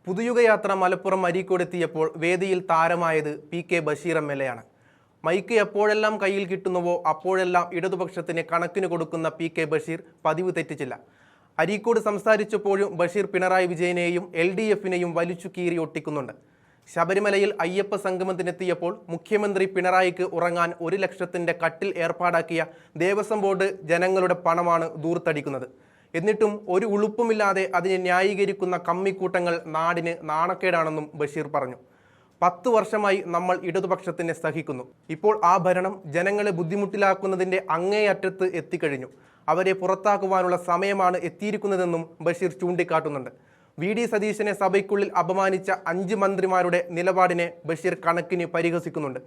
പുതുയുഗയാത്ര മലപ്പുറം അരീക്കോടെത്തിയപ്പോൾ വേദിയിൽ താരമായത് P K. Basheer MLA. ആണ്. Mic എപ്പോഴെല്ലാം കയ്യിൽ കിട്ടുന്നുവോ അപ്പോഴെല്ലാം ഇടതുപക്ഷത്തിന് കണക്കിന് കൊടുക്കുന്ന പി.കെ. ബഷീർ പതിവ് തെറ്റിച്ചില്ല. അരീക്കോട് സംസാരിച്ചപ്പോഴും ബഷീർ പിണറായി വിജയനെയും LDFനെയും വലിച്ചു കീറി ഒട്ടിക്കുന്നുണ്ട്. ശബരിമലയിൽ അയ്യപ്പ സംഗമത്തിനെത്തിയപ്പോൾ മുഖ്യമന്ത്രി പിണറായിക്ക് ഉറങ്ങാൻ 1 ലക്ഷത്തിന്റെ കട്ടിൽ ഏർപ്പാടാക്കിയ ദേവസ്വം ബോർഡ് ജനങ്ങളുടെ പണമാണ് ദൂർത്തടിക്കുന്നത്. എന്നിട്ടും ഒരു ഉളുപ്പുമില്ലാതെ അതിനെ ന്യായീകരിക്കുന്ന കമ്മിക്കൂട്ടങ്ങൾ നാടിന് നാണക്കേടാണെന്നും ബഷീർ പറഞ്ഞു. 10 വർഷമായി നമ്മൾ ഇടതുപക്ഷത്തിനെ സഹിക്കുന്നു. ഇപ്പോൾ ആ ഭരണം ജനങ്ങളെ ബുദ്ധിമുട്ടിലാക്കുന്നതിൻ്റെ അങ്ങേയറ്റത്ത് എത്തിക്കഴിഞ്ഞു. അവരെ പുറത്താക്കുവാനുള്ള സമയമാണ് എത്തിയിരിക്കുന്നതെന്നും ബഷീർ ചൂണ്ടിക്കാട്ടുന്നുണ്ട്. VD സതീശനെ സഭയ്ക്കുള്ളിൽ അപമാനിച്ച 5 മന്ത്രിമാരുടെ നിലപാടിനെ ബഷീർ കണക്കിന് പരിഹസിക്കുന്നുണ്ട്.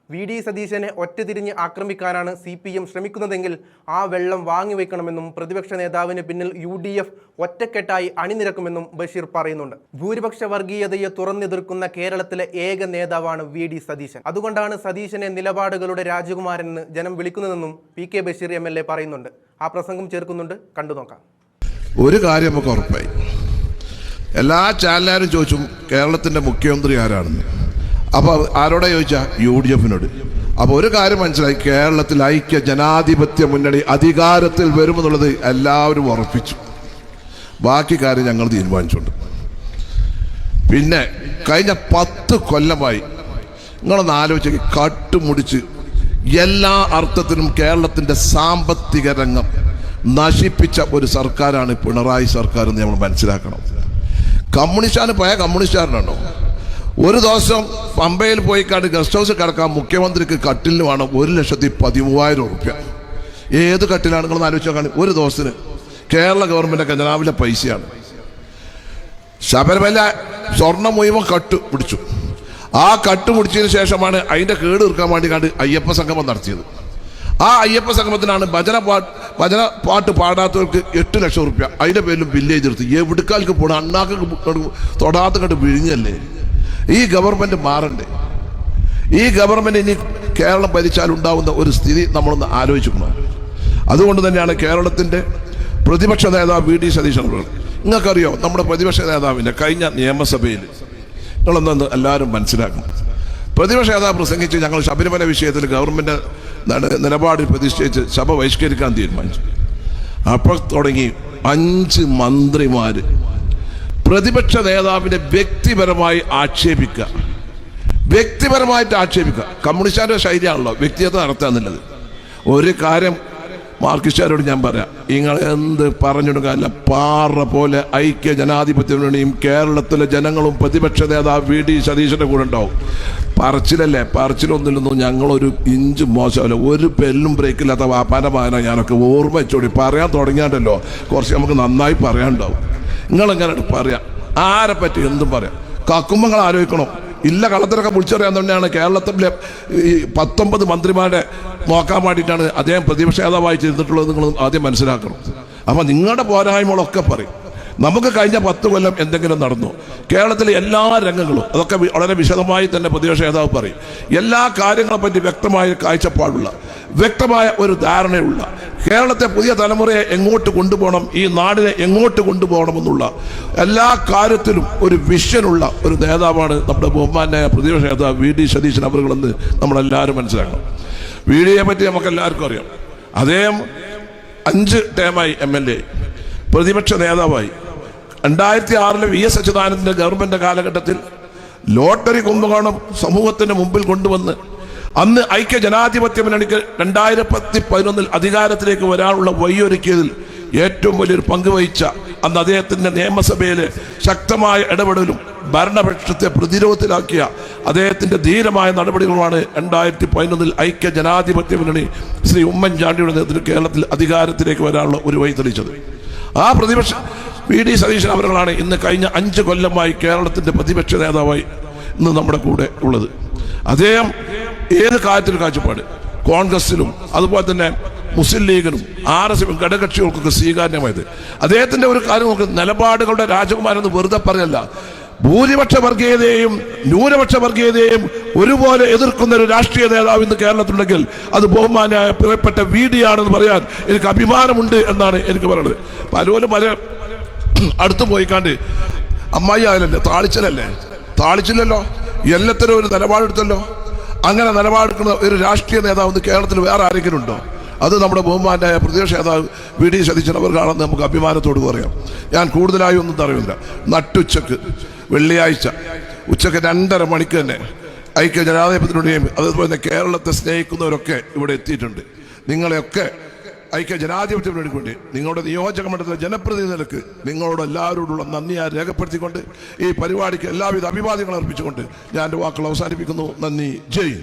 VD സതീശനെ ഒറ്റതിരിഞ്ഞ് ആക്രമിക്കാനാണ് CPM ശ്രമിക്കുന്നതെങ്കിൽ ആ വെള്ളം വാങ്ങിവെക്കണമെന്നും പ്രതിപക്ഷ നേതാവിന് പിന്നിൽ UDF ഒറ്റക്കെട്ടായി അണിനിരക്കുമെന്നും ബഷീർ പറയുന്നുണ്ട്. ഭൂരിപക്ഷ വർഗീയതയെ തുറന്നെതിർക്കുന്ന കേരളത്തിലെ ഏക നേതാവാണ് VD സതീശൻ. അതുകൊണ്ടാണ് സതീശനെ നിലപാടുകളുടെ രാജകുമാരൻ എന്ന് ജനം വിളിക്കുന്നതെന്നും P.K. ബഷീർ MLA പറയുന്നുണ്ട്. ആ പ്രസംഗം ചേർക്കുന്നുണ്ട്, കണ്ടു നോക്കാം. ഒരു കാര്യം നമുക്ക് ഉറപ്പായി, എല്ലാ ചാനലുകാരും ചോദിച്ചു കേരളത്തിൻ്റെ മുഖ്യമന്ത്രി ആരാണെന്ന്. അപ്പോൾ ആരോടെ ചോദിച്ചാൽ UDFനോട്. അപ്പോൾ ഒരു കാര്യം മനസ്സിലായി, കേരളത്തിൽ ഐക്യ ജനാധിപത്യ മുന്നണി അധികാരത്തിൽ വരുമെന്നുള്ളത് എല്ലാവരും ഉറപ്പിച്ചു. ബാക്കി കാര്യം ഞങ്ങൾ തീരുമാനിച്ചുകൊണ്ട്. പിന്നെ കഴിഞ്ഞ 10 കൊല്ലമായി നിങ്ങളൊന്ന് ആലോചിച്ച് കട്ടുമുടിച്ച് എല്ലാ അർത്ഥത്തിലും കേരളത്തിൻ്റെ സാമ്പത്തിക രംഗം നശിപ്പിച്ച ഒരു സർക്കാരാണ് പിണറായി സർക്കാർ എന്ന് നമ്മൾ മനസ്സിലാക്കണം. കമ്മ്യൂണിസ്റ്റാണ് പോയ കമ്മ്യൂണിസ്റ്റുകാരനാണോ? ഒരു ദിവസം പമ്പയിൽ പോയി ഗസ്റ്റ് ഹൗസ് കിടക്കാൻ മുഖ്യമന്ത്രിക്ക് കട്ടിലിന് വേണം 1,13,000 രൂപ. ഏത് കട്ടിലാണ് നിങ്ങൾ ആലോചിച്ച് നോക്കാൻ? ഒരു ദിവസത്തിന് കേരള ഗവൺമെൻറ് ഖജനാവിലെ പൈസയാണ്. ശബരിമല സ്വർണം മുഴുവൻ കട്ട് പിടിച്ചു. ആ കട്ട് പിടിച്ചതിന് ശേഷമാണ് അതിൻ്റെ കേട് തീർക്കാൻ വേണ്ടി അയ്യപ്പ സംഗമം നടത്തിയത്. ആ അയ്യപ്പ സംഗമത്തിനാണ് ഭജന പാട്ട് പാടാത്തവർക്ക് 8 ലക്ഷം രൂപ അതിൻ്റെ പേരിലും ബില്ല് ചെയ്തെടുത്ത്. എവിടുക്കാൽക്ക് പോകണം, അണ്ണാക്ക് തൊടാത്ത കണ്ട് വിഴിഞ്ഞല്ലേ. ഈ ഗവൺമെൻറ് മാറണ്ടേ? ഈ ഗവൺമെൻറ് ഇനി കേരളം ഭരിച്ചാലുണ്ടാവുന്ന ഒരു സ്ഥിതി നമ്മളൊന്ന് ആലോചിക്കണം. അതുകൊണ്ട് തന്നെയാണ് കേരളത്തിൻ്റെ പ്രതിപക്ഷ നേതാവ് VD സതീശൻ. നിങ്ങൾക്കറിയോ നമ്മുടെ പ്രതിപക്ഷ നേതാവിൻ്റെ കഴിഞ്ഞ നിയമസഭയിൽ നിങ്ങളൊന്ന് എല്ലാവരും മനസ്സിലാക്കണം. പ്രതിപക്ഷ നേതാവ് പ്രസംഗിച്ച് ഞങ്ങൾ ശബരിമല വിഷയത്തിൽ ഗവൺമെൻറ് നിലപാടിൽ പ്രതിഷ്ഠിച്ച് സഭ ബഹിഷ്കരിക്കാൻ തീരുമാനിച്ചു. അപ്പോൾ തുടങ്ങി 5 മന്ത്രിമാർ പ്രതിപക്ഷ നേതാവിനെ വ്യക്തിപരമായിട്ട് ആക്ഷേപിക്കുക. കമ്മ്യൂണിസ്റ്റുകാരുടെ ശൈലിയാണല്ലോ വ്യക്തിഗത നടത്താന്നുള്ളത്. ഒരു കാര്യം മാർക്സിസ്റ്റുകാരോട് ഞാൻ പറയാം, നിങ്ങൾ എന്ത് പറഞ്ഞിടുകയല്ല, പാറ പോലെ ഐക്യ ജനാധിപത്യ മുന്നണിയും കേരളത്തിലെ ജനങ്ങളും പ്രതിപക്ഷ നേതാവ് VD സതീശൻ്റെ കൂടെ ഉണ്ടാവും. പറച്ചിലല്ലേ, പറച്ചിലൊന്നുമില്ലെന്നും ഞങ്ങളൊരു ഇഞ്ച് മോശമല്ല, ഒരു പെല്ലും ബ്രേക്കില്ലാത്ത വാപ്പാൻ്റെ മകനാണ് ഞാനൊക്കെ. ഓർമ്മ വെച്ചോടി, പറയാൻ തുടങ്ങിയാണ്ടല്ലോ കുറച്ച് നമുക്ക് നന്നായി പറയാനുണ്ടാവും. നിങ്ങളെങ്ങനെ പറയാം, ആരെ പറ്റി എന്തും പറയാം. കക്കുമ്പോൾ നിങ്ങൾ ആലോചിക്കണം. ഇല്ല കള്ളത്തിലൊക്കെ വിളിച്ചറിയാൻ തന്നെയാണ് കേരളത്തിലെ ഈ 19 മന്ത്രിമാരെ നോക്കാൻ വേണ്ടിയിട്ടാണ് അദ്ദേഹം പ്രതിപക്ഷ നേതാവായി ചെയ്തിട്ടുള്ളത്. നിങ്ങൾ ആദ്യം മനസ്സിലാക്കണം. അപ്പം നിങ്ങളുടെ പോരായ്മകളൊക്കെ പറയും. നമുക്ക് കഴിഞ്ഞ 10 കൊല്ലം എന്തെങ്കിലും നടന്നു കേരളത്തിലെ എല്ലാ രംഗങ്ങളും, അതൊക്കെ വളരെ വിശദമായി തന്നെ പ്രതിപക്ഷ നേതാവ് പറയും. എല്ലാ കാര്യങ്ങളെപ്പറ്റി വ്യക്തമായ കാഴ്ചപ്പാടുള്ള, വ്യക്തമായ ഒരു ധാരണയുള്ള, കേരളത്തെ പുതിയ തലമുറയെ എങ്ങോട്ട് കൊണ്ടുപോകണം, ഈ നാടിനെ എങ്ങോട്ട് കൊണ്ടുപോകണമെന്നുള്ള എല്ലാ കാര്യത്തിലും ഒരു വിഷനുള്ള ഒരു നേതാവാണ് നമ്മുടെ ബഹുമാന്യായ പ്രതിപക്ഷ നേതാവ് VD സതീശൻ അവരുകളെന്ന് നമ്മളെല്ലാവരും മനസ്സിലാക്കണം. VDയെ പറ്റി നമുക്കെല്ലാവർക്കും അറിയാം. അദ്ദേഹം 5 ടേമായി MLA, പ്രതിപക്ഷ നേതാവായി. 2006 VS അച്യുതാനന്ദൻ്റെ ഗവൺമെൻറ് കാലഘട്ടത്തിൽ ലോട്ടറി കുംഭകോണം സമൂഹത്തിൻ്റെ മുമ്പിൽ കൊണ്ടുവന്ന് അന്ന് ഐക്യ ജനാധിപത്യ മുന്നണിക്ക് 2011 അധികാരത്തിലേക്ക് വരാനുള്ള വഴിയൊരുക്കിയതിൽ ഏറ്റവും വലിയൊരു പങ്ക് വഹിച്ച അന്ന് അദ്ദേഹത്തിൻ്റെ നിയമസഭയിലെ ശക്തമായ ഇടപെടലും ഭരണപക്ഷത്തെ പ്രതിരോധത്തിലാക്കിയ അദ്ദേഹത്തിൻ്റെ ധീരമായ നടപടികളുമാണ് 2011 ഐക്യ ജനാധിപത്യ മുന്നണി ശ്രീ ഉമ്മൻചാണ്ടിയുടെ നേതൃത്വത്തിൽ കേരളത്തിൽ അധികാരത്തിലേക്ക് വരാനുള്ള ഒരു വഴി തെളിയിച്ചത്. ആ പ്രതിപക്ഷ VD സതീശൻ അവരുകളാണ് ഇന്ന് കഴിഞ്ഞ 5 കൊല്ലമായി കേരളത്തിൻ്റെ പ്രതിപക്ഷ നേതാവായി ഇന്ന് നമ്മുടെ കൂടെ ഉള്ളത്. അദ്ദേഹം ഏത് കാര്യത്തിലും കാഴ്ചപ്പാട് കോൺഗ്രസിലും അതുപോലെ തന്നെ മുസ്ലിം ലീഗിനും RSM ഘടകകക്ഷികൾക്കൊക്കെ സ്വീകാര്യമായത്. അദ്ദേഹത്തിൻ്റെ ഒരു കാര്യം നമുക്ക് നിലപാടുകളുടെ രാജകുമാരെന്ന് വെറുതെ പറയല്ല, ഭൂരിപക്ഷ വർഗീയതയെയും ന്യൂനപക്ഷ വർഗീയതയെയും ഒരുപോലെ എതിർക്കുന്ന ഒരു രാഷ്ട്രീയ നേതാവ് ഇന്ന് കേരളത്തിലുണ്ടെങ്കിൽ അത് ബഹുമാനായ പ്രിയപ്പെട്ട VD ആണെന്ന് പറയാൻ എനിക്ക് അഭിമാനമുണ്ട് എന്നാണ് എനിക്ക് പറയുന്നത്. പലരും പല അടുത്ത് പോയിക്കാണ്ട് അമ്മായി ആയാലല്ലേ, താളിച്ചലല്ലേ? താളിച്ചില്ലല്ലോ, എല്ലാത്തിനും ഒരു നിലപാടെടുത്തല്ലോ. അങ്ങനെ നിലപാടെടുക്കുന്ന ഒരു രാഷ്ട്രീയ നേതാവ് കേരളത്തിൽ വേറെ ആരെങ്കിലും ഉണ്ടോ? അത് നമ്മുടെ ബഹുമാനായ പ്രതിപക്ഷ നേതാവ് വി.ഡി. സതീശൻ അവർക്കാണെന്ന് നമുക്ക് അഭിമാനത്തോട് പറയാം. ഞാൻ കൂടുതലായി ഒന്നും അറിയില്ല. നട്ടുച്ചക്ക് വെള്ളിയാഴ്ച ഉച്ചക്ക് 2:30 മണിക്ക് തന്നെ ഐക്യ ജനാധിപത്യത്തിലൂടെയും അതുപോലെ തന്നെ കേരളത്തെ സ്നേഹിക്കുന്നവരൊക്കെ ഇവിടെ എത്തിയിട്ടുണ്ട്. നിങ്ങളെയൊക്കെ ഐക്യ ജനാധിപത്യത്തിന് വേണ്ടി നിങ്ങളുടെ നിയോജക മണ്ഡലത്തിലെ ജനപ്രതിനിധി നിലക്ക് നിങ്ങളോട് എല്ലാവരോടുള്ള നന്ദി രേഖപ്പെടുത്തിക്കൊണ്ട് ഈ പരിപാടിക്ക് എല്ലാവിധ അഭിവാദ്യങ്ങൾ അർപ്പിച്ചുകൊണ്ട് ഞാൻ എൻ്റെ വാക്കുകൾ അവസാനിപ്പിക്കുന്നു. നന്ദി. ജയ്.